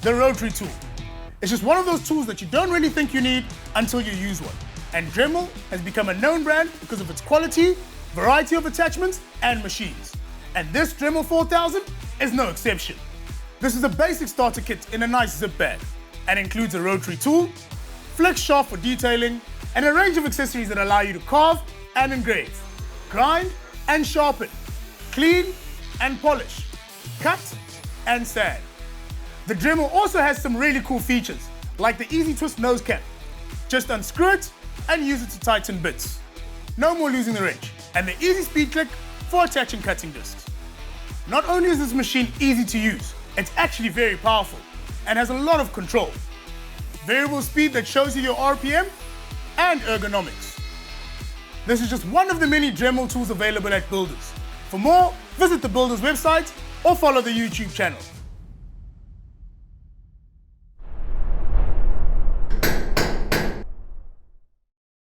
the Rotary tool. It's just one of those tools that you don't really think you need until you use one. And Dremel has become a known brand because of its quality, variety of attachments, and machines. And this Dremel 4000 is no exception. This is a basic starter kit in a nice zip bag and includes a rotary tool, flex shaft for detailing, and a range of accessories that allow you to carve and engrave, grind and sharpen, clean and polish, cut and sand. The Dremel also has some really cool features, like the easy twist nose cap. Just unscrew it and use it to tighten bits. No more losing the wrench, and the easy speed click for attaching cutting discs. Not only is this machine easy to use, it's actually very powerful and has a lot of control. Variable speed that shows you your RPM and ergonomics. This is just one of the many Dremel tools available at Builders. For more, visit the Builders website or follow the YouTube channel.